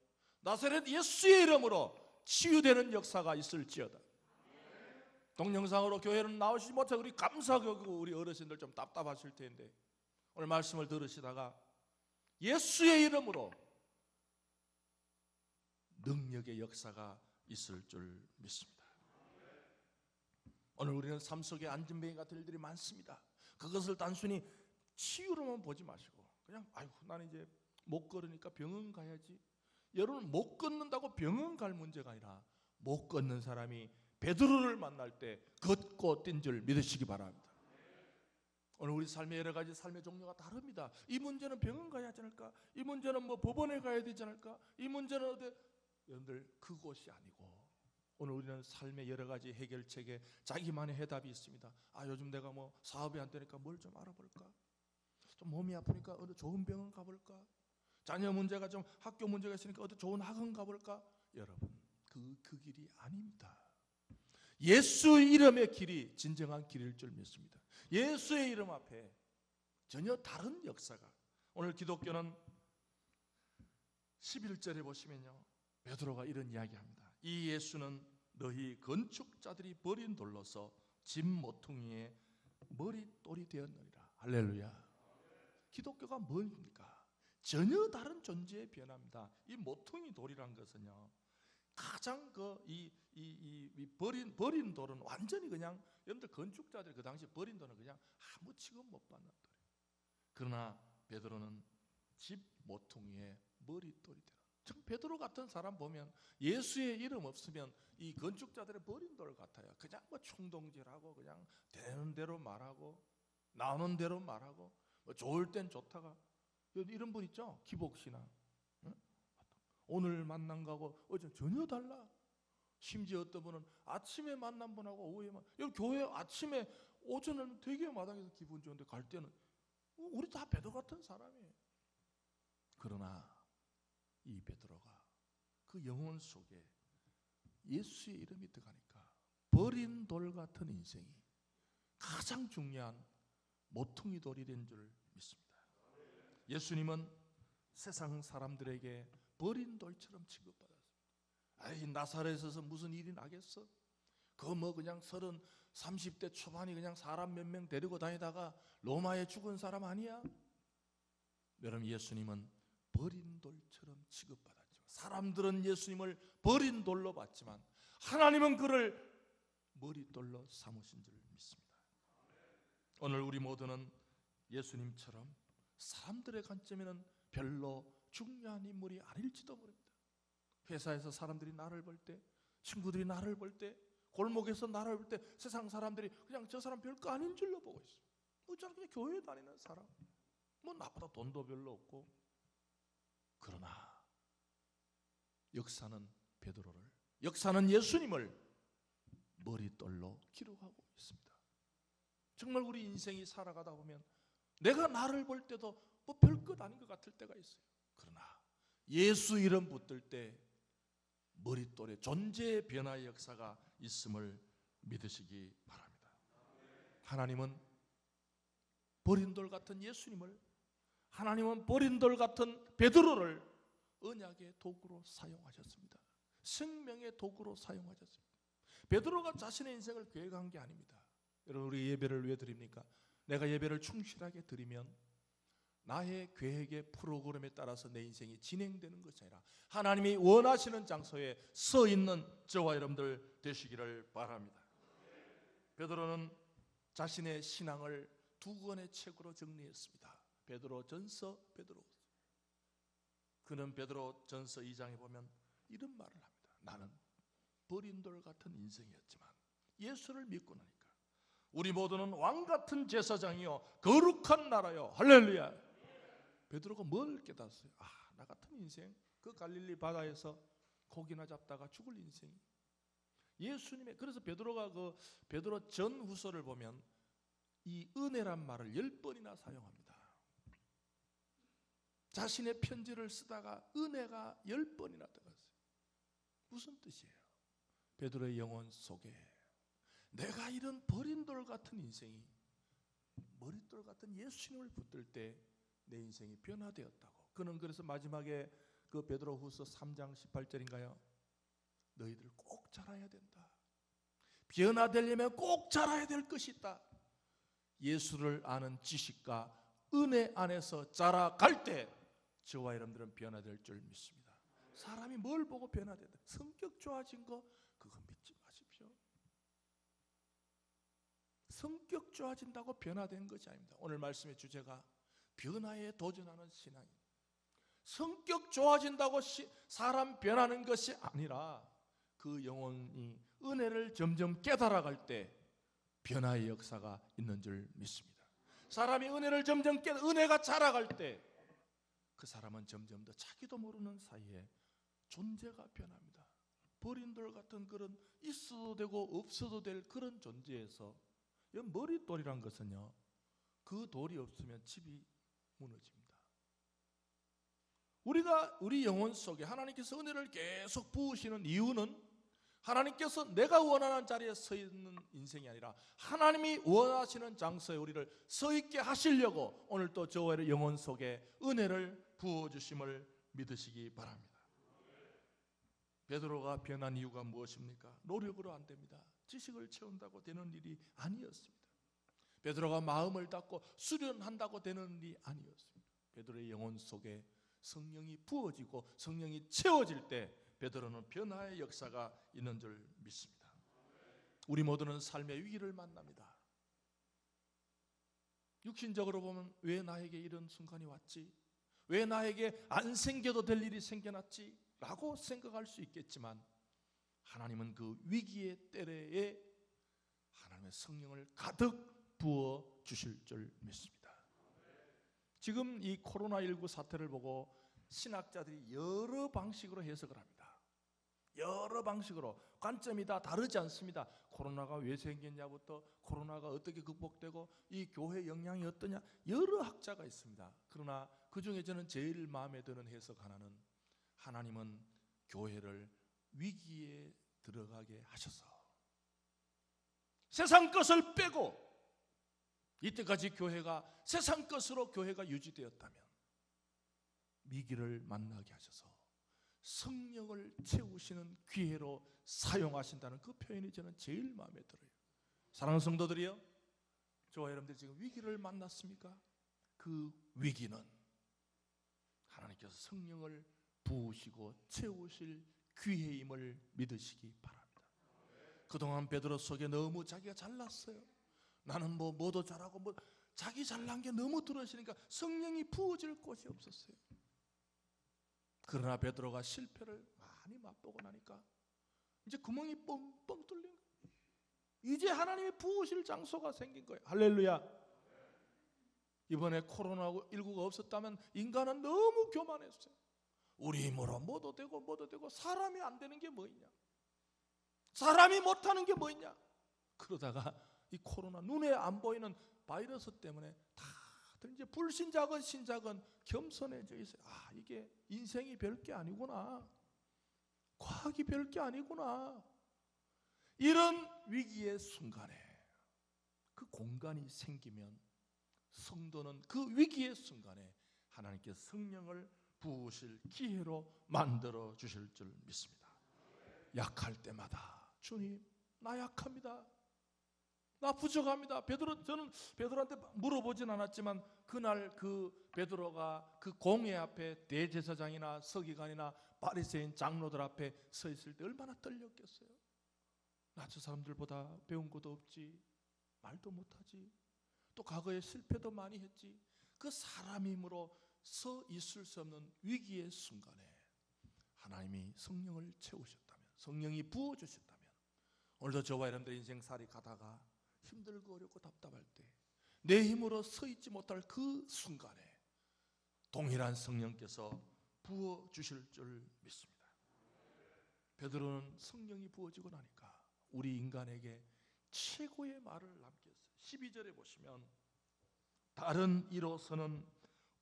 나사렛 예수의 이름으로 치유되는 역사가 있을지어다. 동영상으로 교회는 나오시지 못해 우리 감사하고 우리 어르신들 좀 답답하실 텐데 오늘 말씀을 들으시다가 예수의 이름으로 능력의 역사가 있을 줄 믿습니다. 오늘 우리는 삶 속에 안진뱅이 같은 일들이 많습니다. 그것을 단순히 치유로만 보지 마시고 그냥 아이고 나는 이제 못 걸으니까 병원 가야지. 여러분, 못 걷는다고 병원 갈 문제가 아니라 못 걷는 사람이 베드로를 만날 때 걷고 뛴 줄 믿으시기 바랍니다. 오늘 우리 삶의 여러 가지 삶의 종류가 다릅니다. 이 문제는 병원 가야 하지 않을까? 이 문제는 뭐 법원에 가야 되지 않을까? 이 문제는 어디? 여러분들, 그곳이 아니고 오늘 우리는 삶의 여러 가지 해결책에 자기만의 해답이 있습니다. 요즘 내가 뭐 사업이 안 되니까 뭘 좀 알아볼까? 좀 몸이 아프니까 어디 좋은 병원 가볼까? 자녀 문제가 좀 학교 문제가 있으니까 어디 좋은 학원 가볼까? 여러분, 그 길이 아닙니다. 예수 이름의 길이 진정한 길일 줄 믿습니다. 예수의 이름 앞에 전혀 다른 역사가, 오늘 기독교는 11절에 보시면요 베드로가 이런 이야기합니다. 이 예수는 너희 건축자들이 버린 돌로서 집 모퉁이의 머릿돌이 되었느니라. 할렐루야. 기독교가 뭡니까? 전혀 다른 존재의 변화입니다. 이 모퉁이 돌이란 것은요 가장 버린 돌은 완전히 그냥, 여러분들 건축자들 그 당시 버린 돌은 그냥 아무 취급 못 받는 돌이에요. 그러나 베드로는 집 모퉁이의 머릿돌이 되는, 참 베드로 같은 사람 보면 예수의 이름 없으면 이 건축자들의 버린 돌 같아요. 그냥 뭐 충동질하고 그냥 되는 대로 말하고 나오는 대로 말하고 뭐 좋을 땐 좋다가, 이런 분 있죠? 기복신앙. 응? 오늘 만난 거하고 어제 전혀 달라. 심지어 어떤 분은 아침에 만난 분하고 오후에만, 여기 교회 아침에 오전에는 되게 마당에서 기분 좋은데 갈 때는 우리 다 베드로 같은 사람이에요. 그러나 이 베드로가 그 영혼 속에 예수의 이름이 들어가니까 버린 돌 같은 인생이 가장 중요한 모퉁이 돌이 된 줄 믿습니다. 예수님은 세상 사람들에게 버린 돌처럼 취급받았습니다. 나사렛에서 무슨 일이 나겠어? 뭐 그냥 30대 초반이 그냥 사람 몇 명 데리고 다니다가 로마에 죽은 사람 아니야? 여러분, 예수님은 버린 돌처럼 취급받았죠. 사람들은 예수님을 버린 돌로 봤지만 하나님은 그를 머릿돌로 삼으신 줄 믿습니다. 오늘 우리 모두는 예수님처럼 사람들의 관점에는 별로 중요한 인물이 아닐지도 모릅니다. 회사에서 사람들이 나를 볼 때, 친구들이 나를 볼 때, 골목에서 나를 볼 때 세상 사람들이 그냥 저 사람 별거 아닌 줄로 보고 있어요. 어쩌면 그냥 교회 다니는 사람, 뭐 나보다 돈도 별로 없고. 그러나 역사는 베드로를, 역사는 예수님을 머릿돌로 기록하고 있습니다. 정말 우리 인생이 살아가다 보면 내가 나를 볼 때도 뭐 별것 아닌 것 같을 때가 있어요. 그러나 예수 이름 붙들 때 머릿돌에 존재의 변화의 역사가 있음을 믿으시기 바랍니다. 하나님은 버린 돌 같은 예수님을, 하나님은 버린 돌 같은 베드로를 언약의 도구로 사용하셨습니다. 생명의 도구로 사용하셨습니다. 베드로가 자신의 인생을 계획한 게 아닙니다. 여러분, 우리 예배를 왜 드립니까? 내가 예배를 충실하게 드리면 나의 계획의 프로그램에 따라서 내 인생이 진행되는 것이 아니라 하나님이 원하시는 장소에 서 있는 저와 여러분들 되시기를 바랍니다. 베드로는 자신의 신앙을 두 권의 책으로 정리했습니다. 베드로전서, 베드로후서. 그는 베드로전서 2장에 보면 이런 말을 합니다. 나는 버린 돌 같은 인생이었지만 예수를 믿고 나니까 우리 모두는 왕 같은 제사장이요 거룩한 나라요. 할렐루야. 베드로가 뭘 깨닫았어요? 나 같은 인생, 그 갈릴리 바다에서 고기나 잡다가 죽을 인생. 예수님의, 그래서 베드로가 그 베드로 전후서를 보면 이 은혜란 말을 10번이나 사용합니다. 자신의 편지를 쓰다가 은혜가 10번이나 들어갔어요. 무슨 뜻이에요? 베드로의 영혼 속에 내가 이런 버린 돌 같은 인생이 머릿돌 같은 예수님을 붙들 때 내 인생이 변화되었다고. 그는 그래서 마지막에 그 베드로후서 3장 18절인가요? 너희들 꼭 자라야 된다. 변화되려면 꼭 자라야 될 것이 있다. 예수를 아는 지식과 은혜 안에서 자라갈 때 저와 여러분들은 변화될 줄 믿습니다. 사람이 뭘 보고 변화된다? 성격 좋아진 거 그거 믿지 마십시오. 성격 좋아진다고 변화된 것이 아닙니다. 오늘 말씀의 주제가 변화에 도전하는 신앙입니다. 성격 좋아진다고 사람 변하는 것이 아니라 그 영혼이 은혜를 점점 깨달아갈 때 변화의 역사가 있는 줄 믿습니다. 사람이 은혜를 점점 은혜가 자라갈 때 그 사람은 점점 더 자기도 모르는 사이에 존재가 변합니다. 버린 돌 같은 그런 있어도 되고 없어도 될 그런 존재에서 머릿돌이란 것은요, 그 돌이 없으면 집이 무너집니다. 우리 영혼 속에 하나님께서 은혜를 계속 부으시는 이유는 하나님께서 내가 원하는 자리에 서 있는 인생이 아니라 하나님이 원하시는 장소에 우리를 서 있게 하시려고 오늘 또 저와 영혼 속에 은혜를 부어주심을 믿으시기 바랍니다. 베드로가 변한 이유가 무엇입니까? 노력으로 안 됩니다. 지식을 채운다고 되는 일이 아니었습니다. 베드로가 마음을 닫고 수련한다고 되는 일이 아니었습니다. 베드로의 영혼 속에 성령이 부어지고 성령이 채워질 때 베드로는 변화의 역사가 있는 줄 믿습니다. 우리 모두는 삶의 위기를 만납니다. 육신적으로 보면 왜 나에게 이런 순간이 왔지? 왜 나에게 안 생겨도 될 일이 생겨났지? 라고 생각할 수 있겠지만 하나님은 그 위기의 때에 하나님의 성령을 가득 부어 주실 줄 믿습니다. 지금 이 코로나19 사태를 보고 신학자들이 여러 방식으로 해석을 합니다. 여러 방식으로 관점이 다 다르지 않습니다. 코로나가 왜 생겼냐부터 코로나가 어떻게 극복되고 이 교회 영향이 어떠냐, 여러 학자가 있습니다. 그러나 그 중에 저는 제일 마음에 드는 해석 하나는 하나님은 교회를 위기에 들어가게 하셔서 세상 것을 빼고 이때까지 교회가 세상 것으로 교회가 유지되었다면 위기를 만나게 하셔서 성령을 채우시는 기회로 사용하신다는 그 표현이 저는 제일 마음에 들어요. 사랑하는 성도들이요, 저와 여러분들 지금 위기를 만났습니까? 그 위기는 하나님께서 성령을 부으시고 채우실 기회임을 믿으시기 바랍니다. 그동안 베드로 속에 너무 자기가 잘났어요. 나는 뭐도 잘하고 자기 잘난 게 너무 들어지니까 성령이 부어질 곳이 없었어요. 그러나 베드로가 실패를 많이 맛보고 나니까 이제 구멍이 뻥뻥 뚫린 거예요. 이제 하나님이 부으실 장소가 생긴 거예요. 할렐루야. 이번에 코로나19가 없었다면 인간은 너무 교만했어요. 우리 힘으로 뭐도 되고 사람이 안 되는 게 뭐 있냐, 사람이 못하는 게 뭐 있냐. 그러다가 이 코로나, 눈에 안 보이는 바이러스 때문에 다들 이제 불신자건 신자건 겸손해져 있어요. 아, 이게 인생이 별게 아니구나, 과학이 별게 아니구나. 이런 위기의 순간에 그 공간이 생기면 성도는 그 위기의 순간에 하나님께 성령을 부으실 기회로 만들어 주실 줄 믿습니다. 약할 때마다 주님, 나 약합니다, 나 부족합니다. 저는 베드로한테 물어보진 않았지만 그날 그 베드로가 그 공회 앞에 대제사장이나 서기관이나 바리새인 장로들 앞에 서 있을 때 얼마나 떨렸겠어요. 나 저 사람들보다 배운 것도 없지, 말도 못하지, 또 과거에 실패도 많이 했지. 그 사람 힘으로 서 있을 수 없는 위기의 순간에 하나님이 성령을 채우셨다면, 성령이 부어주셨다면, 오늘도 저와 여러분들 인생살이 가다가 힘들고 어렵고 답답할 때 내 힘으로 서 있지 못할 그 순간에 동일한 성령께서 부어주실 줄 믿습니다. 베드로는 성령이 부어지고 나니까 우리 인간에게 최고의 말을 남겼어요. 12절에 보시면 다른 이로서는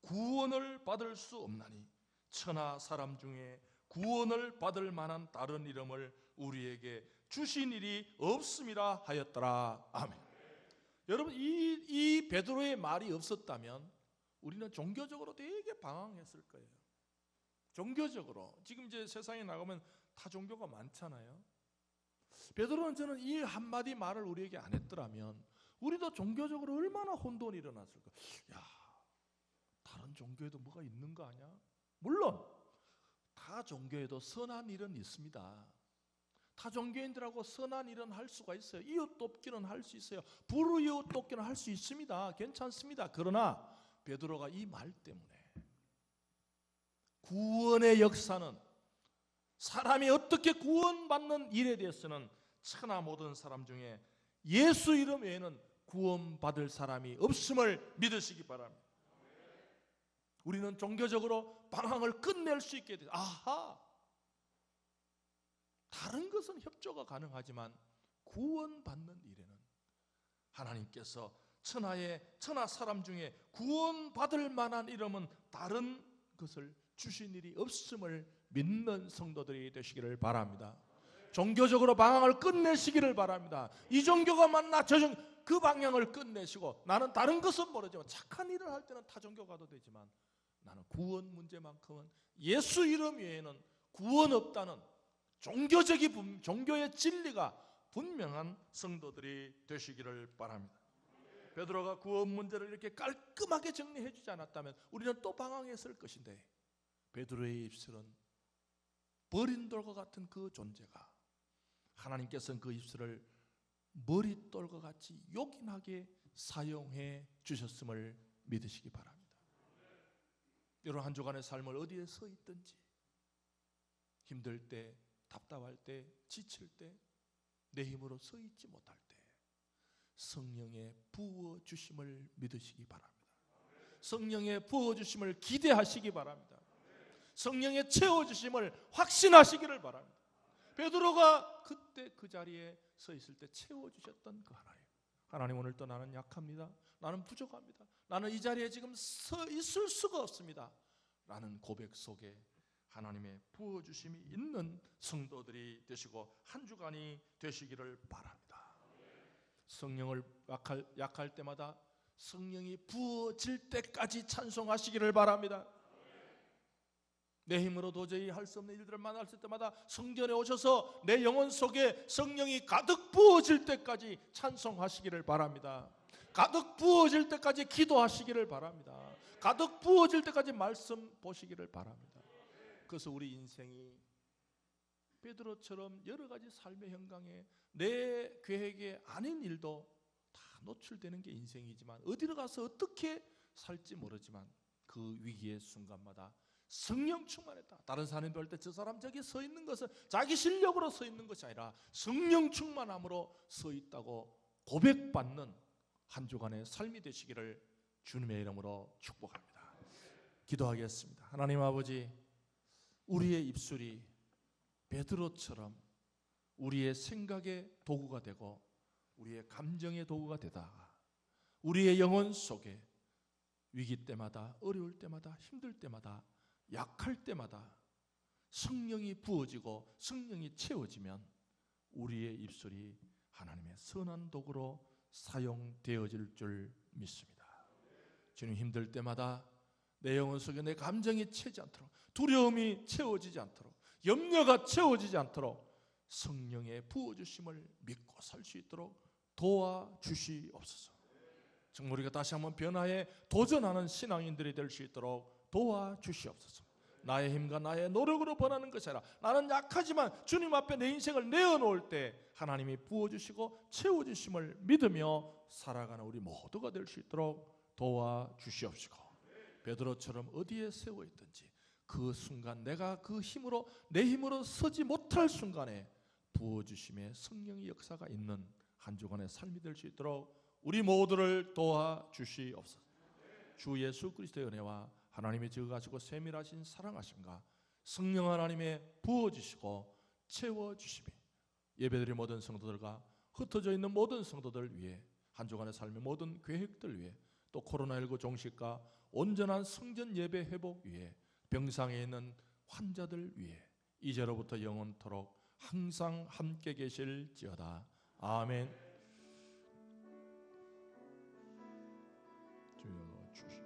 구원을 받을 수 없나니 천하 사람 중에 구원을 받을 만한 다른 이름을 우리에게 주신 일이 없음이라 하였더라. 아멘. 여러분, 이 베드로의 말이 없었다면 우리는 종교적으로 되게 방황했을 거예요. 종교적으로 지금 이제 세상에 나가면 다 종교가 많잖아요. 베드로는 저는 이 한마디 말을 우리에게 안 했더라면 우리도 종교적으로 얼마나 혼돈이 일어났을까. 야, 다른 종교에도 뭐가 있는 거 아니야? 물론 다 종교에도 선한 일은 있습니다. 타 종교인들하고 선한 일은 할 수가 있어요. 이웃 돕기는 할 수 있어요. 불이웃 돕기는 할 수 있습니다. 괜찮습니다. 그러나 베드로가 이 말 때문에 구원의 역사는, 사람이 어떻게 구원받는 일에 대해서는 천하 모든 사람 중에 예수 이름 외에는 구원받을 사람이 없음을 믿으시기 바랍니다. 우리는 종교적으로 방황을 끝낼 수 있게 돼요. 아하, 다른 것은 협조가 가능하지만 구원받는 일에는 하나님께서 천하 사람 중에 구원받을 만한 이름은 다른 것을 주신 일이 없음을 믿는 성도들이 되시기를 바랍니다. 종교적으로 방황을 끝내시기를 바랍니다. 이 종교가 맞나 저 종교, 그 방향을 끝내시고 나는 다른 것은 모르지만 착한 일을 할 때는 타 종교 가도 되지만 나는 구원 문제만큼은 예수 이름 외에는 구원 없다는 종교의 진리가 분명한 성도들이 되시기를 바랍니다. 베드로가 구원 문제를 이렇게 깔끔하게 정리해 주지 않았다면 우리는 또 방황했을 것인데, 베드로의 입술은 버린 돌과 같은 그 존재가 하나님께서는 그 입술을 머릿돌과 같이 요긴하게 사용해 주셨음을 믿으시기 바랍니다. 여러분, 한 주간의 삶을 어디에 서 있든지 힘들 때, 답답할 때, 지칠 때, 내 힘으로 서 있지 못할 때 성령의 부어주심을 믿으시기 바랍니다. 성령의 부어주심을 기대하시기 바랍니다. 성령의 채워주심을 확신하시기를 바랍니다. 베드로가 그때 그 자리에 서 있을 때 채워주셨던 그 하나님, 하나님, 오늘도 나는 약합니다. 나는 부족합니다. 나는 이 자리에 지금 서 있을 수가 없습니다 라는 고백 속에 하나님의 부어주심이 있는 성도들이 되시고 한 주간이 되시기를 바랍니다. 성령을 약할 때마다 성령이 부어질 때까지 찬송하시기를 바랍니다. 내 힘으로 도저히 할 수 없는 일들을 만날 때마다 성전에 오셔서 내 영혼 속에 성령이 가득 부어질 때까지 찬송하시기를 바랍니다. 가득 부어질 때까지 기도하시기를 바랍니다. 가득 부어질 때까지 말씀 보시기를 바랍니다. 그래서 우리 인생이 베드로처럼 여러 가지 삶의 현강에 내 계획에 아닌 일도 다 노출되는 게 인생이지만 어디로 가서 어떻게 살지 모르지만 그 위기의 순간마다 성령 충만했다. 다른 사람이 볼 때 저 사람 저기 서 있는 것은 자기 실력으로 서 있는 것이 아니라 성령 충만함으로 서 있다고 고백받는 한 주간의 삶이 되시기를 주님의 이름으로 축복합니다. 기도하겠습니다. 하나님 아버지, 우리의 입술이 베드로처럼 우리의 생각의 도구가 되고 우리의 감정의 도구가 되다가 우리의 영혼 속에 위기 때마다, 어려울 때마다, 힘들 때마다, 약할 때마다 성령이 부어지고 성령이 채워지면 우리의 입술이 하나님의 선한 도구로 사용되어질 줄 믿습니다. 주님, 힘들 때마다 내 영혼 속에 내 감정이 채지 않도록, 두려움이 채워지지 않도록, 염려가 채워지지 않도록 성령의 부어주심을 믿고 살 수 있도록 도와주시옵소서. 정말 우리가 다시 한번 변화에 도전하는 신앙인들이 될 수 있도록 도와주시옵소서. 나의 힘과 나의 노력으로 번하는 것이 아니라 나는 약하지만 주님 앞에 내 인생을 내어놓을 때 하나님이 부어주시고 채워주심을 믿으며 살아가는 우리 모두가 될 수 있도록 도와주시옵시고, 베드로처럼 어디에 세워있든지 그 순간 내가 그 힘으로 내 힘으로 서지 못할 순간에 부어주심의 성령의 역사가 있는 한 주간의 삶이 될 수 있도록 우리 모두를 도와주시옵소서. 주 예수 그리스도의 은혜와 하나님의 지극하시고 세밀하신 사랑하심과 성령 하나님의 부어주시고 채워주심이 예배드린 모든 성도들과 흩어져 있는 모든 성도들 위해 한 주간의 삶의 모든 계획들 위해 또 코로나19 종식과 온전한 성전 예배 회복 위해 병상에 있는 환자들 위해 이제로부터 영원토록 항상 함께 계실지어다. 아멘. 주여 주시